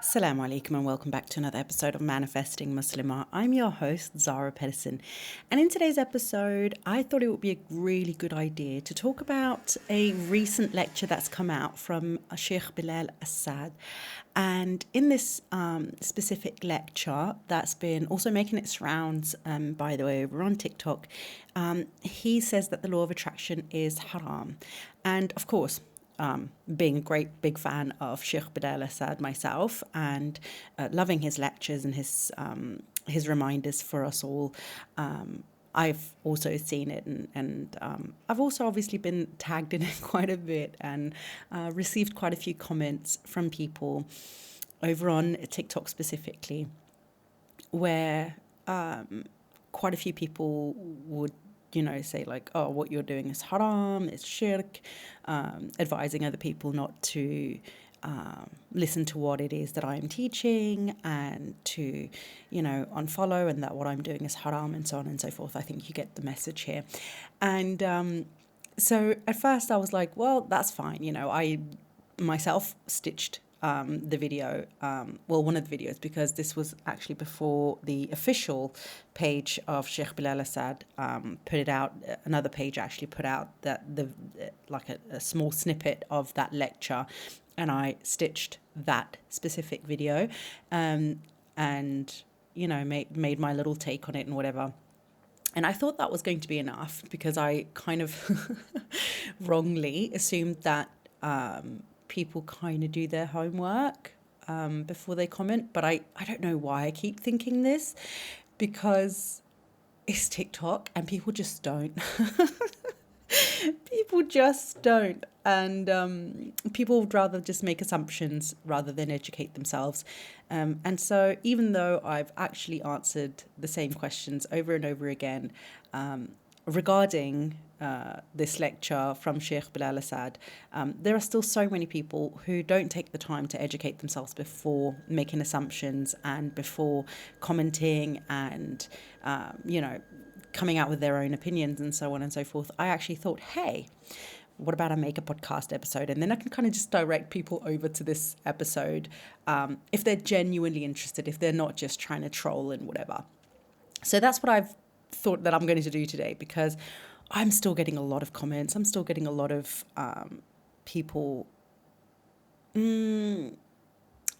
Assalamu alaikum and welcome back to another episode of Manifesting Muslimah. I'm your host, Zara Pedersen. And in today's episode, I thought it would be a really good idea to talk about a recent lecture that's come out from Sheikh Belal Assad. And in this specific lecture that's been also making its rounds, by the way, over on TikTok, he says that the law of attraction is haram. And of course, being a great big fan of Sheikh Belal Assad myself and loving his lectures and his reminders for us all. I've also seen it and I've also obviously been tagged in it quite a bit and received quite a few comments from people over on TikTok specifically where quite a few people would say like, oh, what you're doing is haram, it's shirk, advising other people not to listen to what it is that I'm teaching and to, unfollow, and that what I'm doing is haram and so on and so forth. I think you get the message here. And so at first I was like, well, that's fine. I myself stitched the video, one of the videos, because this was actually before the official page of Sheikh Belal Assad put it out. Another page actually put out that a small snippet of that lecture, and I stitched that specific video, and made my little take on it and whatever. And I thought that was going to be enough because I kind of wrongly assumed that people kind of do their homework before they comment. But I don't know why I keep thinking this, because it's TikTok and people just don't. People just don't. And people would rather just make assumptions rather than educate themselves. And so even though I've actually answered the same questions over and over again regarding this lecture from Sheikh Belal Assad, there are still so many people who don't take the time to educate themselves before making assumptions and before commenting and, coming out with their own opinions and so on and so forth. I actually thought, hey, what about I make a podcast episode? And then I can kind of just direct people over to this episode if they're genuinely interested, if they're not just trying to troll and whatever. So that's what I've thought that I'm going to do today, because I'm still getting a lot of comments. I'm still getting a lot of people.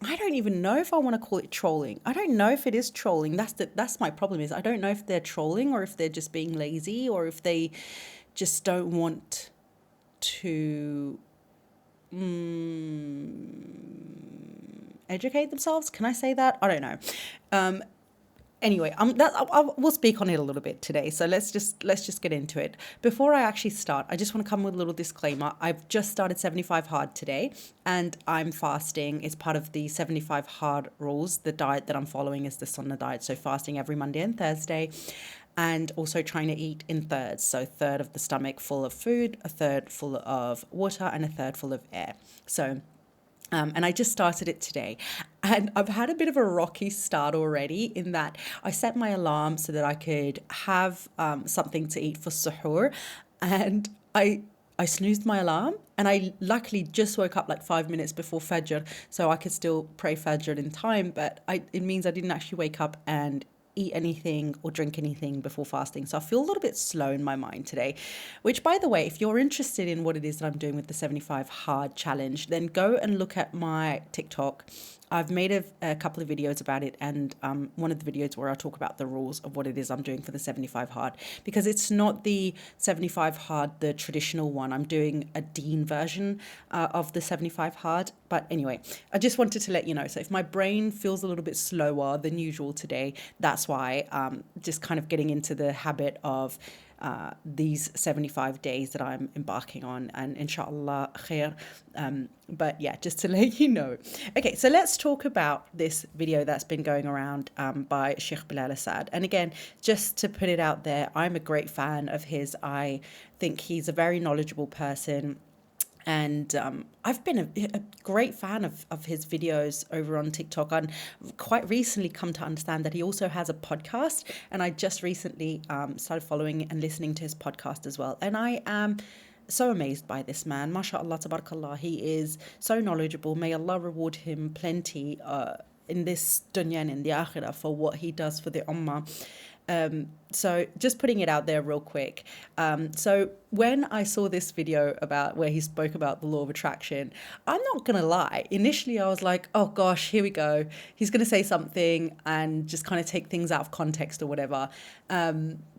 I don't even know if I want to call it trolling. I don't know if it is trolling. That's my problem, is I don't know if they're trolling or if they're just being lazy or if they just don't want to educate themselves. Can I say that? I don't know. Anyway, we'll speak on it a little bit today. So let's just get into it. Before I actually start, I just want to come with a little disclaimer. I've just started 75 hard today, and I'm fasting. It's part of the 75 hard rules. The diet that I'm following is the Sunnah diet, so fasting every Monday and Thursday, and also trying to eat in thirds. So a third of the stomach full of food, a third full of water, and a third full of air. So and I just started it today, and I've had a bit of a rocky start already, in that I set my alarm so that I could have something to eat for suhoor, and I snoozed my alarm, and I luckily just woke up like 5 minutes before Fajr, so I could still pray Fajr in time, but it means I didn't actually wake up and eat anything or drink anything before fasting. So I feel a little bit slow in my mind today, which, by the way, if you're interested in what it is that I'm doing with the 75 hard challenge, then go and look at my TikTok. I've made a couple of videos about it, and one of the videos where I talk about the rules of what it is I'm doing for the 75 hard, because it's not the 75 hard, the traditional one. I'm doing a Deen version of the 75 hard. But anyway, I just wanted to let you know. So if my brain feels a little bit slower than usual today, that's why. Just kind of getting into the habit of these 75 days that I'm embarking on, and inshallah khair. But yeah, just to let you know. Okay, so let's talk about this video that's been going around by Sheikh Belal Assad. And again, just to put it out there, I'm a great fan of his. I think he's a very knowledgeable person. And I've been a great fan of his videos over on TikTok, and quite recently come to understand that he also has a podcast. And I just recently started following and listening to his podcast as well. And I am so amazed by this man. MashaAllah, tabarakallah. He is so knowledgeable. May Allah reward him plenty in this dunya and in the akhirah for what he does for the ummah. So just putting it out there real quick. So when I saw this video about where he spoke about the law of attraction, I'm not going to lie. Initially, I was like, oh gosh, here we go. He's going to say something and just kind of take things out of context or whatever.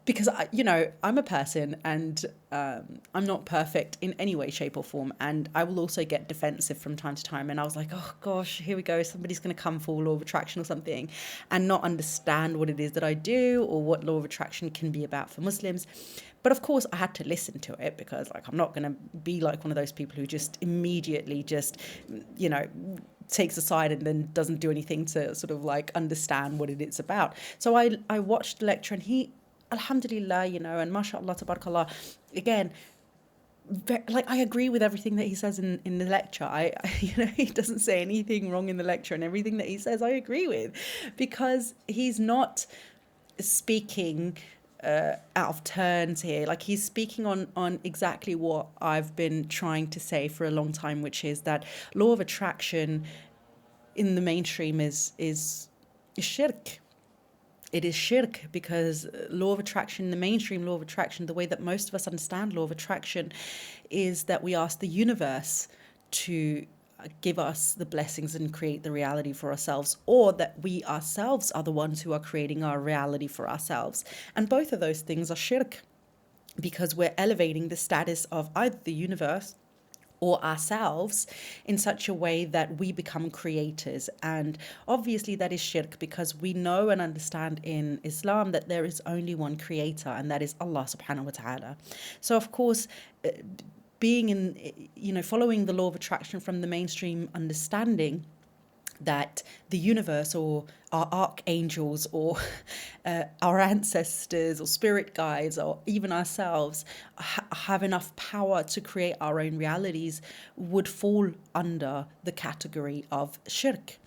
Because, I'm a person and I'm not perfect in any way, shape or form. And I will also get defensive from time to time. And I was like, oh gosh, here we go. Somebody's going to come for law of attraction or something and not understand what it is that I do or what law of attraction can be about for Muslims. But of course, I had to listen to it because I'm not going to be like one of those people who just immediately takes a side and then doesn't do anything to sort of understand what it is about. So I watched the lecture and he, alhamdulillah, and mashallah, tabarakallah, again, I agree with everything that he says in the lecture. He doesn't say anything wrong in the lecture, and everything that he says I agree with, because he's not speaking out of turns here. He's speaking on exactly what I've been trying to say for a long time, which is that law of attraction in the mainstream is shirk. It is shirk, because law of attraction, the mainstream law of attraction, the way that most of us understand law of attraction is that we ask the universe to give us the blessings and create the reality for ourselves, or that we ourselves are the ones who are creating our reality for ourselves. And both of those things are shirk, because we're elevating the status of either the universe or ourselves in such a way that we become creators. And obviously that is shirk, because we know and understand in Islam that there is only one creator, and that is Allah subhanahu wa ta'ala. So of course, being following the law of attraction from the mainstream understanding that the universe or our archangels or our ancestors or spirit guides or even ourselves have enough power to create our own realities would fall under the category of shirk.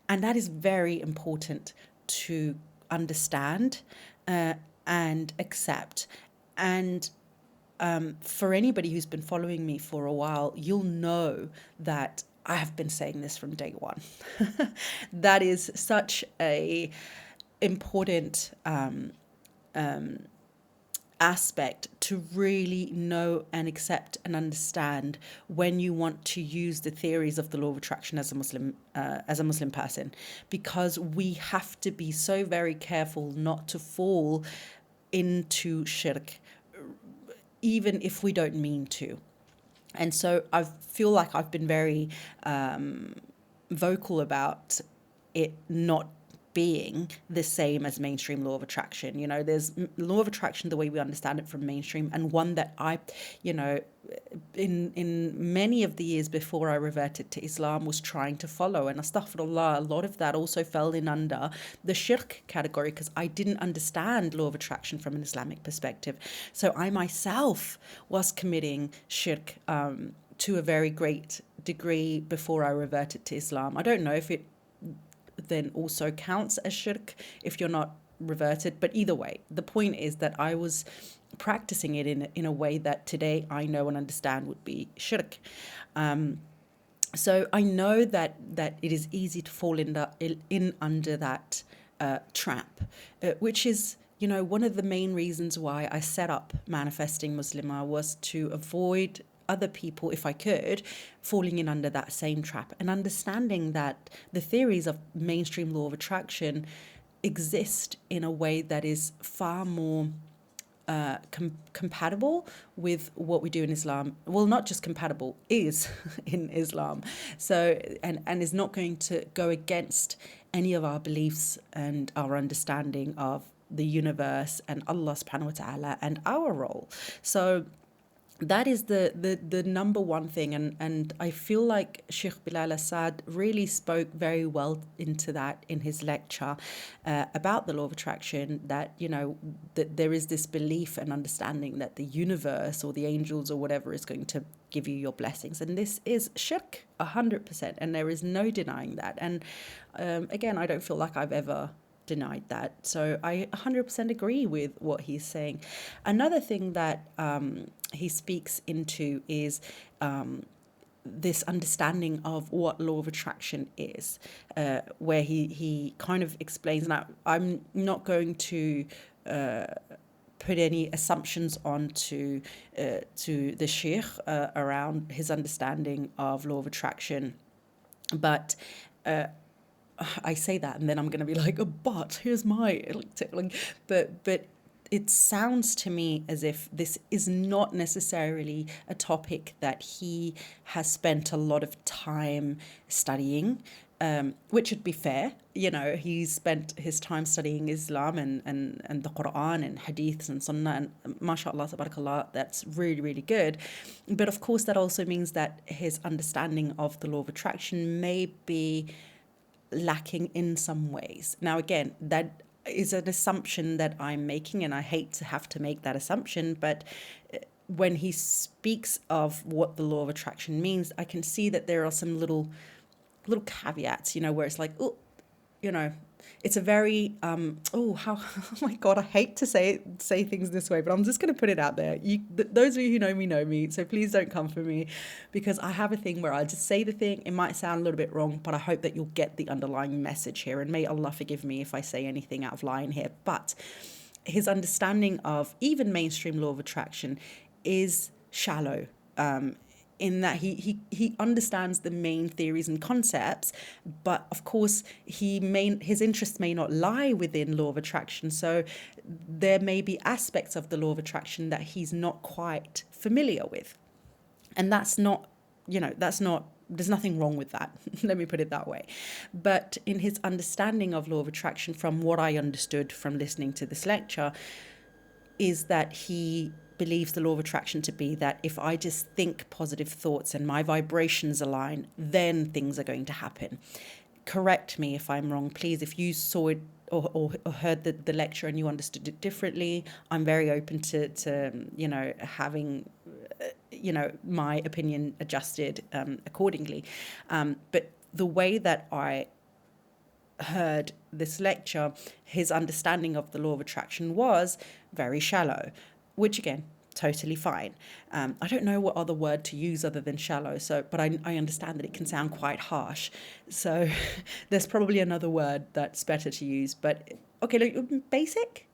And that is very important to understand and accept. And for anybody who's been following me for a while, you'll know that I have been saying this from day one. That is such a important aspect to really know and accept and understand when you want to use the theories of the law of attraction as a Muslim person, because we have to be so very careful not to fall into shirk, even if we don't mean to. And so I feel like I've been very vocal about it not being the same as mainstream law of attraction. There's law of attraction the way we understand it from mainstream, and one that I, in many of the years before I reverted to Islam, was trying to follow. And astaghfirullah, a lot of that also fell in under the shirk category, because I didn't understand law of attraction from an Islamic perspective. So I myself was committing shirk to a very great degree before I reverted to Islam. I don't know if it then also counts as shirk if you're not reverted, but either way, the point is that I was practicing it in a way that today I know and understand would be shirk. So I know that it is easy to fall in under that trap, which is one of the main reasons why I set up Manifesting Muslimah, was to avoid other people, if I could, falling in under that same trap, and understanding that the theories of mainstream law of attraction exist in a way that is far more compatible with what we do in Islam. Well, not just compatible, is in Islam. So, and is not going to go against any of our beliefs and our understanding of the universe and Allah subhanahu wa ta'ala and our role. So that is the number one thing, and I feel like Sheikh Belal Assad really spoke very well into that in his lecture about the law of attraction, that that there is this belief and understanding that the universe or the angels or whatever is going to give you your blessings, and this is shirk 100%, and there is no denying that. And again, I don't feel like I've ever denied that. So I 100% agree with what he's saying. Another thing that he speaks into is this understanding of what law of attraction is, where he kind of explains. Now, I'm not going to put any assumptions onto to the Sheikh around his understanding of law of attraction, but I say that and then I'm going to be like, oh, but here's my, but it sounds to me as if this is not necessarily a topic that he has spent a lot of time studying, which would be fair. You know, he's spent his time studying Islam and the Quran and hadiths and sunnah, and mashallah, tabarakallah, that's really, really good. But of course, that also means that his understanding of the law of attraction may be lacking in some ways. Now, again, that is an assumption that I'm making, and I hate to have to make that assumption, but when he speaks of what the law of attraction means, I can see that there are some little caveats, you know, where it's like, oh, you know, it's a very oh my god, I hate to say things this way, but I'm just going to put it out there. Those of you who know me, so please don't come for me, because I have a thing where I just say the thing. It might sound a little bit wrong, but I hope that you'll get the underlying message here, and may Allah forgive me if I say anything out of line here. But his understanding of even mainstream law of attraction is shallow. In that he understands the main theories and concepts, but of course his interest may not lie within law of attraction. So there may be aspects of the law of attraction that he's not quite familiar with, and that's not, there's nothing wrong with that. Let me put it that way. But in his understanding of law of attraction, from what I understood from listening to this lecture, is that he believes the law of attraction to be that if I just think positive thoughts and my vibrations align, then things are going to happen. Correct me if I'm wrong, please. If you saw it or heard the lecture and you understood it differently, I'm very open to having my opinion adjusted accordingly. But the way that I heard this lecture, his understanding of the law of attraction was very shallow, which again, totally fine. I don't know what other word to use other than shallow, but I understand that it can sound quite harsh. So there's probably another word that's better to use. But okay, look, basic.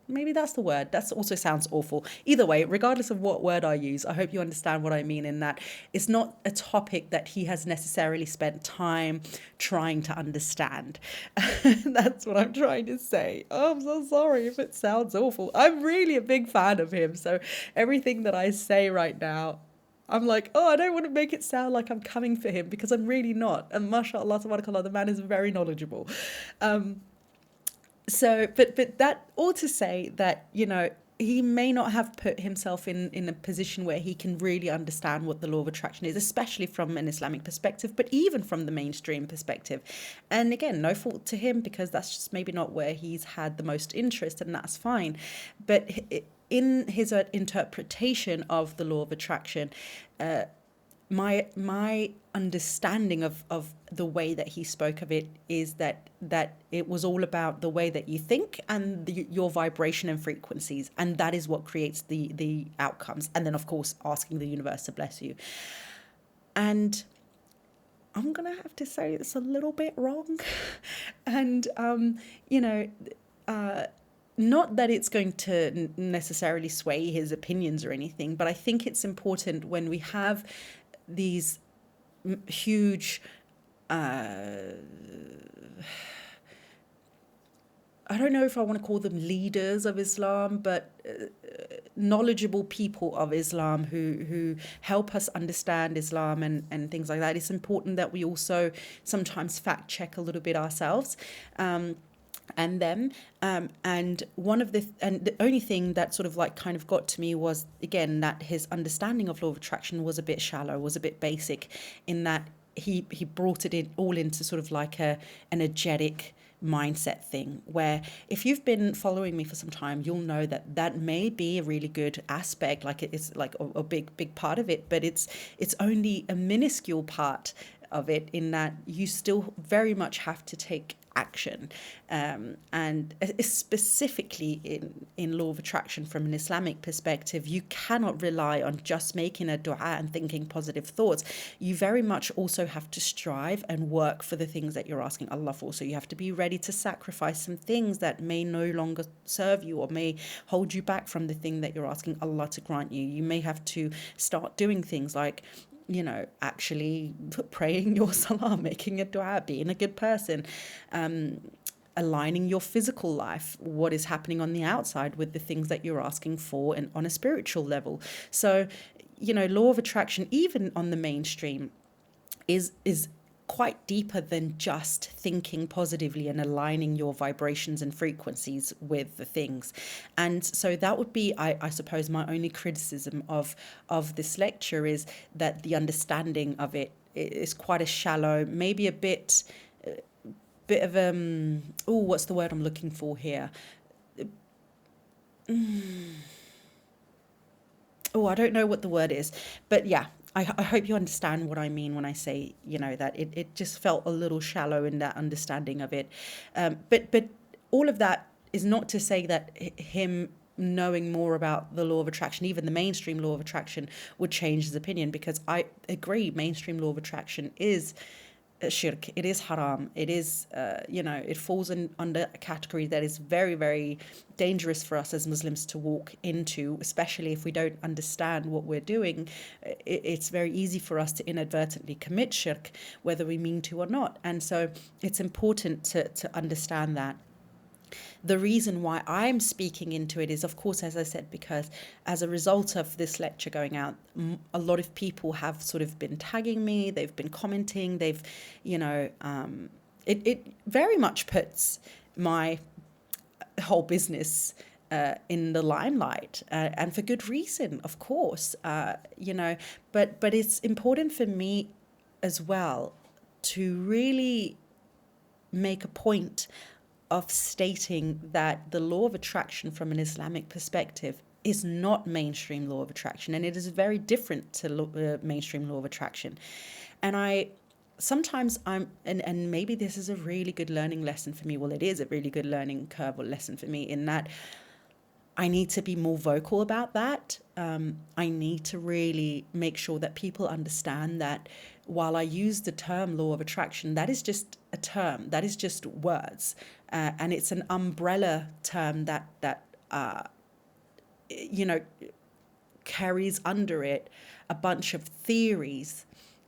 Maybe that's the word. That also sounds awful. Either way, regardless of what word I use, I hope you understand what I mean in that it's not a topic that he has necessarily spent time trying to understand. That's what I'm trying to say. Oh, I'm so sorry if it sounds awful. I'm really a big fan of him. So everything that I say right now, I'm like, oh, I don't want to make it sound like I'm coming for him, because I'm really not. And mashallah, tabarakallah, the man is very knowledgeable. So, but that all to say that, he may not have put himself in a position where he can really understand what the law of attraction is, especially from an Islamic perspective, but even from the mainstream perspective. And again, no fault to him, because that's just maybe not where he's had the most interest, and that's fine. But in his interpretation of the law of attraction, my understanding of the way that he spoke of it is that it was all about the way that you think and your vibration and frequencies, and that is what creates the outcomes. And then, of course, asking the universe to bless you. And I'm gonna have to say it's a little bit wrong, and not that it's going to necessarily sway his opinions or anything, but I think it's important when we have these huge I don't know if I want to call them leaders of Islam, but knowledgeable people of Islam who help us understand Islam and things like that. It's important that we also sometimes fact check a little bit ourselves. And them. And the only thing that sort of like kind of got to me was, again, that his understanding of law of attraction was a bit shallow, was a bit basic, in that he brought it all into sort of like an energetic mindset thing, where if you've been following me for some time, you'll know that may be a really good aspect, like it's like a big part of it, but it's only a minuscule part of it, in that you still very much have to take action. And specifically in law of attraction from an Islamic perspective, you cannot rely on just making a dua and thinking positive thoughts. You very much also have to strive and work for the things that you're asking Allah for. So you have to be ready to sacrifice some things that may no longer serve you or may hold you back from the thing that you're asking Allah to grant you. You may have to start doing things like, actually praying your salah, making a dua, being a good person, aligning your physical life, what is happening on the outside with the things that you're asking for and on a spiritual level. So, law of attraction, even on the mainstream, is quite deeper than just thinking positively and aligning your vibrations and frequencies with the things. And so that would be, I suppose, my only criticism of this lecture is that the understanding of it is quite a shallow, maybe a bit of what's the word I'm looking for here? I don't know what the word is, but yeah, I hope you understand what I mean when I say, that it just felt a little shallow in that understanding of it. But all of that is not to say that him knowing more about the law of attraction, even the mainstream law of attraction, would change his opinion, because I agree mainstream law of attraction is shirk, it is haram, it is it falls under a category that is very, very dangerous for us as Muslims to walk into, especially if we don't understand what we're doing. It's very easy for us to inadvertently commit shirk, whether we mean to or not. And so it's important to understand that. The reason why I'm speaking into it is, of course, as I said, because as a result of this lecture going out, a lot of people have sort of been tagging me, they've been commenting, they've, it very much puts my whole business in the limelight, and for good reason, of course, but it's important for me as well to really make a point of stating that the law of attraction from an Islamic perspective is not mainstream law of attraction, and it is very different to mainstream law of attraction. And sometimes and maybe this is a really good learning lesson for me. Well, it is a really good learning curve or lesson for me, in that I need to be more vocal about that. I need to really make sure that people understand that while I use the term law of attraction, that is just a term, that is just words. And it's an umbrella term that carries under it a bunch of theories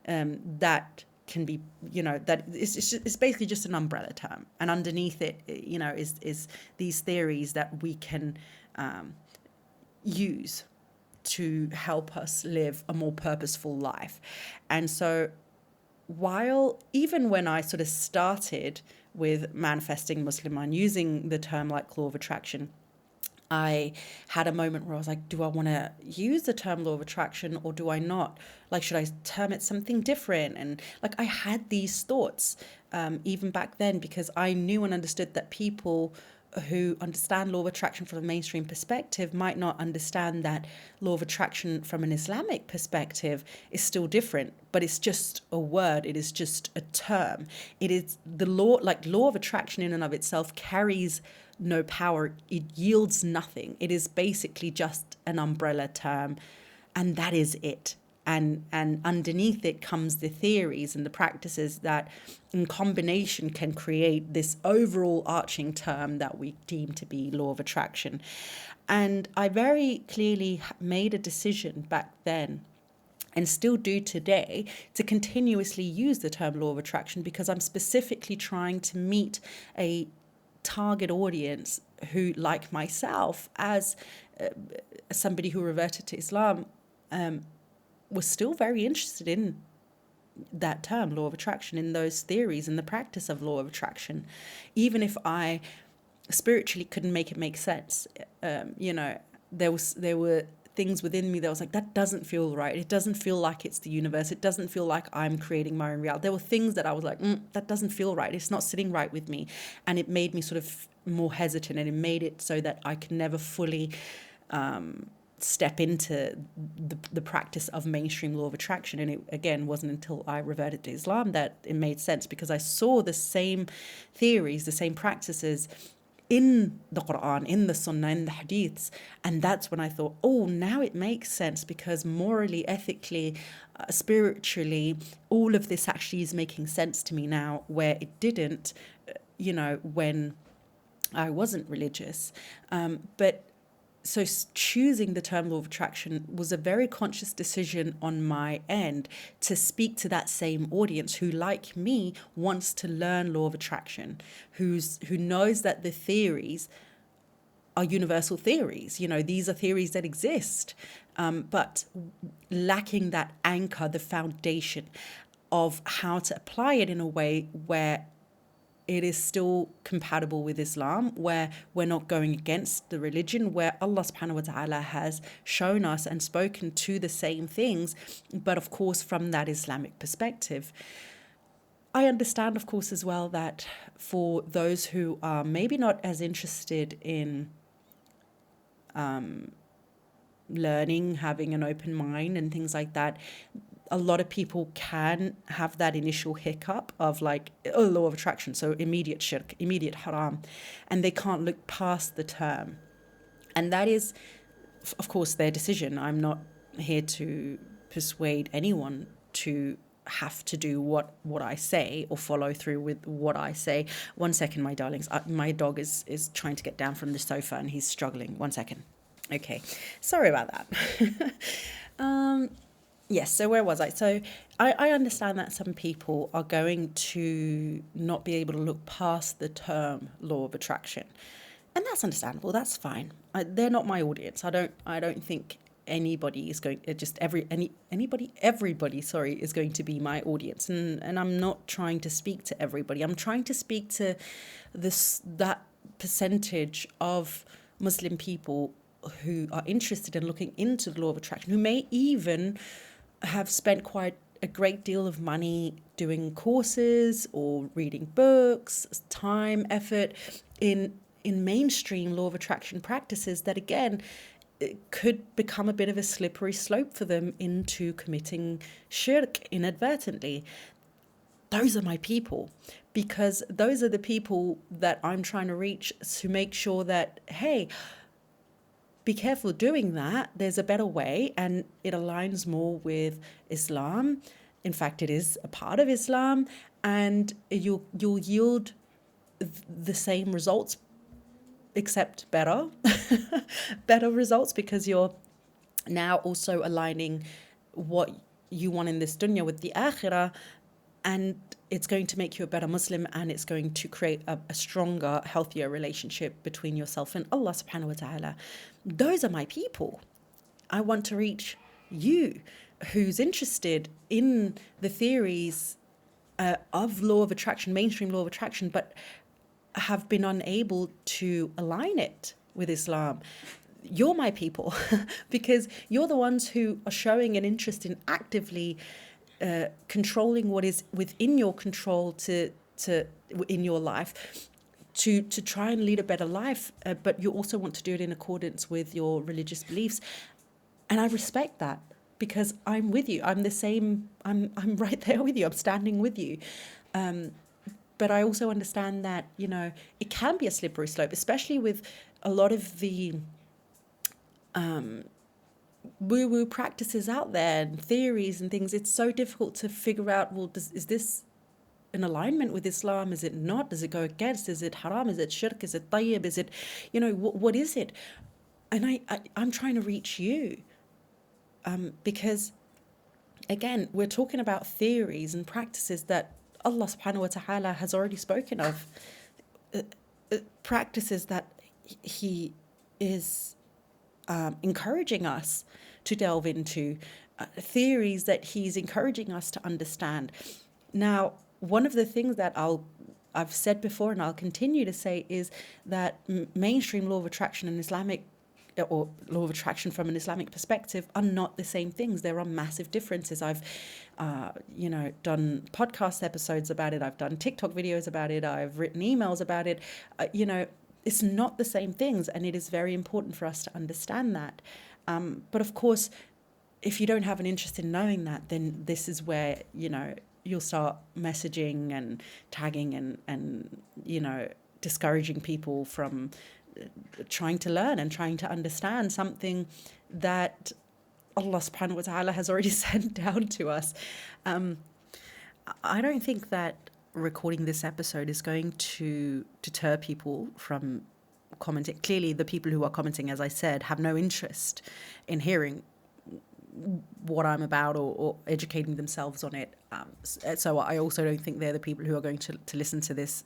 that can be, that it's basically just an umbrella term. And underneath it, is these theories that we can use to help us live a more purposeful life. And so even when I sort of started with manifesting Muslim and using the term like law of attraction, I had a moment where I was like, do I want to use the term law of attraction or do I not? Like, should I term it something different? And like, I had these thoughts even back then, because I knew and understood that people who understand law of attraction from a mainstream perspective might not understand that law of attraction from an Islamic perspective is still different, but it's just a word, it is just a term. It is the law, like law of attraction in and of itself carries no power, it yields nothing. It is basically just an umbrella term, and that is it. And underneath it comes the theories and the practices that in combination can create this overall arching term that we deem to be law of attraction. And I very clearly made a decision back then, and still do today, to continuously use the term law of attraction, because I'm specifically trying to meet a target audience who, like myself, as somebody who reverted to Islam, was still very interested in that term, law of attraction, in those theories and the practice of law of attraction. Even if I spiritually couldn't make it make sense, there were things within me that was like, that doesn't feel right. It doesn't feel like it's the universe. It doesn't feel like I'm creating my own reality. There were things that I was like, that doesn't feel right. It's not sitting right with me. And it made me sort of more hesitant, and it made it so that I could never fully step into the practice of mainstream law of attraction. And it, again, wasn't until I reverted to Islam that it made sense, because I saw the same theories, the same practices in the Quran, in the Sunnah, in the Hadiths. And that's when I thought, oh, now it makes sense, because morally, ethically, spiritually, all of this actually is making sense to me now, where it didn't, when I wasn't religious. But so choosing the term law of attraction was a very conscious decision on my end to speak to that same audience who, like me, wants to learn law of attraction, who knows that the theories are universal theories. These are theories that exist, but lacking that anchor, the foundation of how to apply it in a way where it is still compatible with Islam, where we're not going against the religion, where Allah subhanahu wa ta'ala has shown us and spoken to the same things, but of course from that Islamic perspective. I understand, of course, as well, that for those who are maybe not as interested in learning, having an open mind and things like that, a lot of people can have that initial hiccup of like, law of attraction, so immediate shirk, immediate haram, and they can't look past the term. And that is, of course, their decision. I'm not here to persuade anyone to have to do what I say or follow through with what I say. 1 second, my darlings. My dog is trying to get down from the sofa and he's struggling. 1 second. Okay, sorry about that. Yes, so where was I? So I understand that some people are going to not be able to look past the term law of attraction. And that's understandable, that's fine. They're not my audience. I don't think anybody is going, everybody, is going to be my audience. And I'm not trying to speak to everybody. I'm trying to speak to that percentage of Muslim people who are interested in looking into the law of attraction, who may even have spent quite a great deal of money doing courses or reading books, time, effort in mainstream law of attraction practices that, again, it could become a bit of a slippery slope for them into committing shirk inadvertently. Those are my people, because those are the people that I'm trying to reach, to make sure that, hey, be careful doing that. There's a better way, and it aligns more with Islam. In fact, it is a part of Islam, and you'll yield the same results, except better, better results, because you're now also aligning what you want in this dunya with the akhirah, and it's going to make you a better Muslim, and it's going to create a stronger, healthier relationship between yourself and Allah subhanahu wa ta'ala. Those are my people. I want to reach you, who's interested in the theories of law of attraction, mainstream law of attraction, but have been unable to align it with Islam. You're my people, because you're the ones who are showing an interest in actively controlling what is within your control in your life, to try and lead a better life, but you also want to do it in accordance with your religious beliefs. And I respect that, because I'm with you. I'm the same. I'm right there with you. I'm standing with you. But I also understand that, it can be a slippery slope, especially with a lot of the woo-woo practices out there and theories and things. It's so difficult to figure out, well, is this in alignment with Islam? Is it not? Does it go against? Is it haram? Is it shirk? Is it tayyib? Is it, what is it? And I'm trying to reach you, because, again, we're talking about theories and practices that Allah subhanahu wa ta'ala has already spoken of, practices that He is encouraging us to delve into, theories that He's encouraging us to understand. Now, one of the things that I've said before, and I'll continue to say, is that mainstream law of attraction and Islamic, or law of attraction from an Islamic perspective, are not the same things. There are massive differences. I've done podcast episodes about it. I've done TikTok videos about it. I've written emails about it. It's not the same things, and it is very important for us to understand that. But of course, if you don't have an interest in knowing that, then this is where, you'll start messaging and tagging and discouraging people from trying to learn and trying to understand something that Allah subhanahu wa ta'ala has already sent down to us. I don't think that recording this episode is going to deter people from commenting. Clearly, the people who are commenting, as I said, have no interest in hearing what I'm about or educating themselves on it. So I also don't think they're the people who are going to listen to this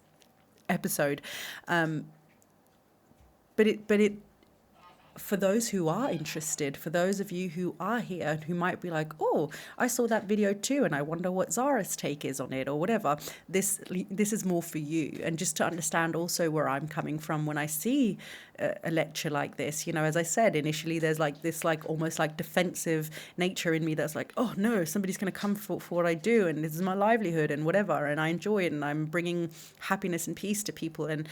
episode. But it for those who are interested, for those of you who are here and who might be like, oh, I saw that video too, and I wonder what Zara's take is on it or whatever, this is more for you. And just to understand also where I'm coming from when I see a lecture like this, as I said, initially there's like this almost like defensive nature in me that's like, oh no, somebody's going to come for what I do, and this is my livelihood and whatever, and I enjoy it, and I'm bringing happiness and peace to people, and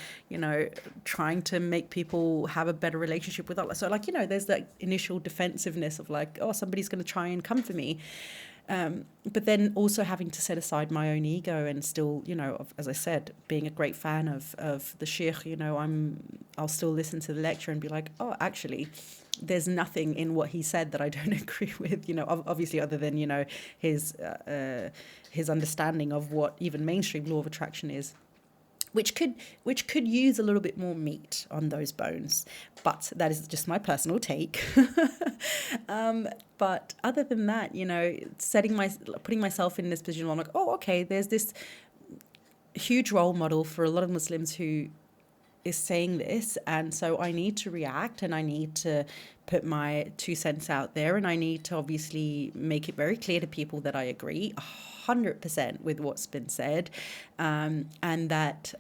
trying to make people have a better relationship with Allah. So there's that initial defensiveness of like, oh, somebody's going to try and come for me. But then also having to set aside my own ego and still, as I said, being a great fan of the Sheikh, I'll still listen to the lecture and be like, oh, actually, there's nothing in what he said that I don't agree with, obviously other than, his understanding of what even mainstream law of attraction is. Which could use a little bit more meat on those bones, but that is just my personal take. But other than that, putting myself in this position where I'm like, oh, okay, there's this huge role model for a lot of Muslims who is saying this, and so I need to react, and I need to put my 2 cents out there, and I need to obviously make it very clear to people that I agree 100% with what's been said, and that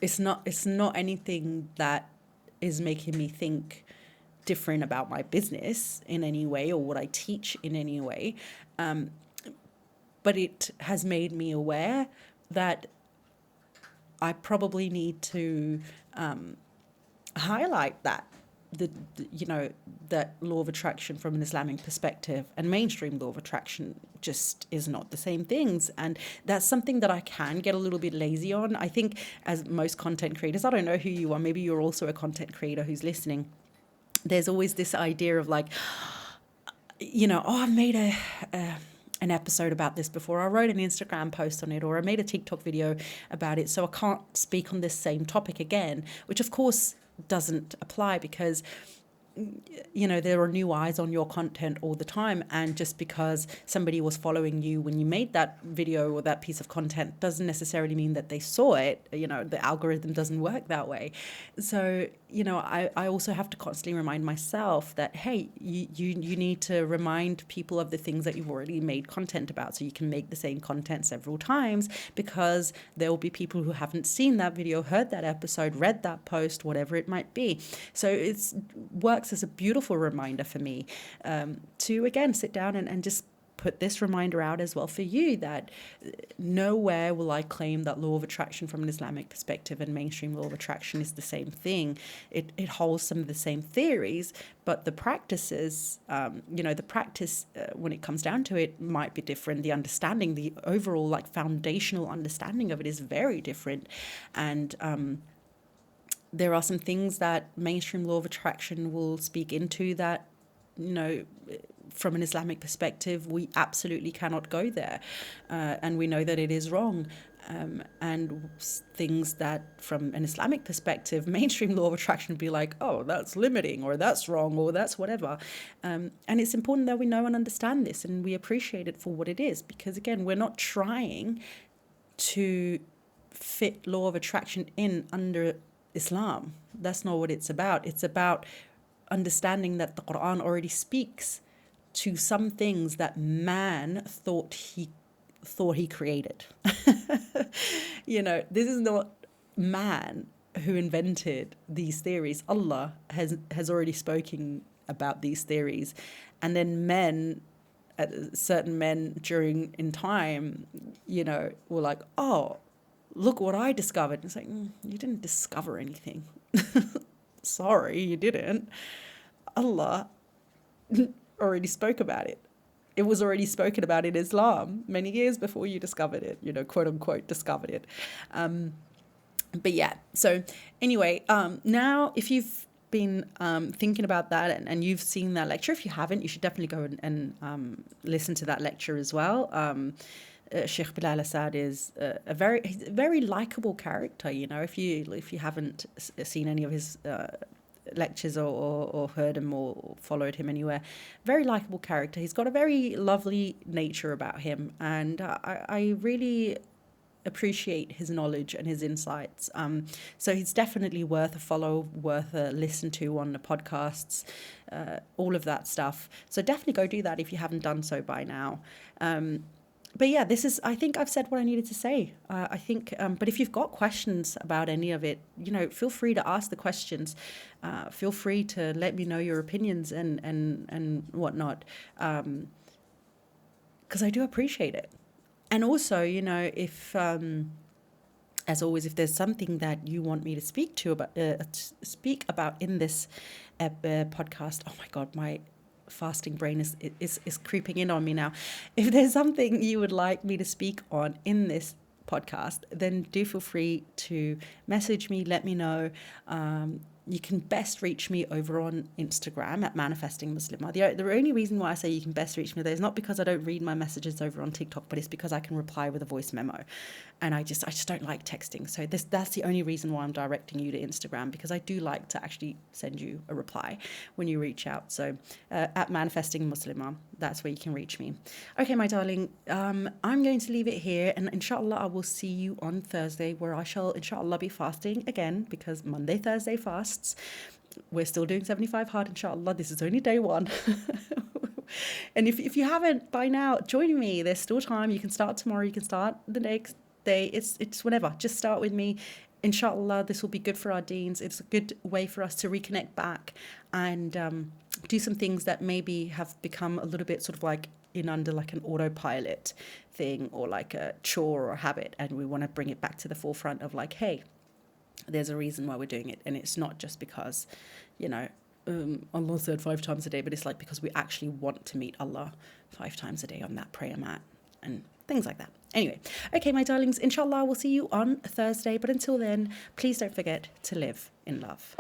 it's not anything that is making me think different about my business in any way or what I teach in any way, but it has made me aware that I probably need to highlight that that law of attraction from an Islamic perspective and mainstream law of attraction just is not the same things. And that's something that I can get a little bit lazy on. I think as most content creators, I don't know who you are, maybe you're also a content creator who's listening. There's always this idea of like, oh, I've made an episode about this before, I wrote an Instagram post on it, or I made a TikTok video about it, so I can't speak on this same topic again, which of course doesn't apply because there are new eyes on your content all the time, and just because somebody was following you when you made that video or that piece of content doesn't necessarily mean that they saw it. The algorithm doesn't work that way. So I also have to constantly remind myself that, hey, you need to remind people of the things that you've already made content about, so you can make the same content several times, because there will be people who haven't seen that video, heard that episode, read that post, whatever it might be. So it works as a beautiful reminder for me to again sit down and just put this reminder out as well for you, that nowhere will I claim that law of attraction from an Islamic perspective and mainstream law of attraction is the same thing. It holds some of the same theories, but the practices, the practice when it comes down to it might be different. The understanding, the overall foundational understanding of it is very different. And there are some things that mainstream law of attraction will speak into that, from an Islamic perspective, we absolutely cannot go there. And we know that it is wrong. And things that from an Islamic perspective, mainstream law of attraction would be like, oh, that's limiting, or that's wrong, or that's whatever. And it's important that we know and understand this, and we appreciate it for what it is. Because again, we're not trying to fit law of attraction in under Islam. That's not what it's about. It's about understanding that the Quran already speaks to some things that man thought he created. This is not man who invented these theories. Allah has already spoken about these theories, and then certain men in time, were like, oh, look what I discovered. It's like, you didn't discover anything. Sorry, you didn't. Allah already spoke about it. It was already spoken about in Islam many years before you discovered it, quote unquote, discovered it. But yeah, so anyway, now if you've been thinking about that and you've seen that lecture, if you haven't, you should definitely go and listen to that lecture as well. Sheikh Belal Assad is a very likable character. If you haven't seen any of his lectures or heard him or followed him anywhere, very likable character. He's got a very lovely nature about him, and I really appreciate his knowledge and his insights. So he's definitely worth a follow, worth a listen to on the podcasts, all of that stuff. So definitely go do that if you haven't done so by now. But yeah, I think I've said what I needed to say. But if you've got questions about any of it, feel free to ask the questions. Feel free to let me know your opinions and whatnot. Because I do appreciate it. And also, if, as always, if there's something that you want me to speak about in this podcast, oh my God, my fasting brain is creeping in on me now. If there's something you would like me to speak on in this podcast, then do feel free to message me, let me know. You can best reach me over on Instagram at Manifesting Muslimah. The only reason why I say you can best reach me there is not because I don't read my messages over on TikTok, but it's because I can reply with a voice memo. And I just don't like texting. So that's the only reason why I'm directing you to Instagram, because I do like to actually send you a reply when you reach out. So at Manifesting Muslimah, that's where you can reach me. Okay, my darling, I'm going to leave it here, and inshallah I will see you on Thursday, where I shall inshallah be fasting again, because Monday, Thursday fasts. We're still doing 75 hard, inshallah. This is only day 1. And if you haven't by now, join me. There's still time. You can start tomorrow. You can start the next day. It's whenever. Just start with me. Inshallah, this will be good for our deens. It's a good way for us to reconnect back and do some things that maybe have become a little bit sort of like under like an autopilot thing, or like a chore or a habit. And we want to bring it back to the forefront of like, hey, there's a reason why we're doing it. And it's not just because, Allah said 5 times a day, but it's like because we actually want to meet Allah 5 times a day on that prayer mat and things like that. Anyway, okay, my darlings, inshallah, we'll see you on Thursday. But until then, please don't forget to live in love.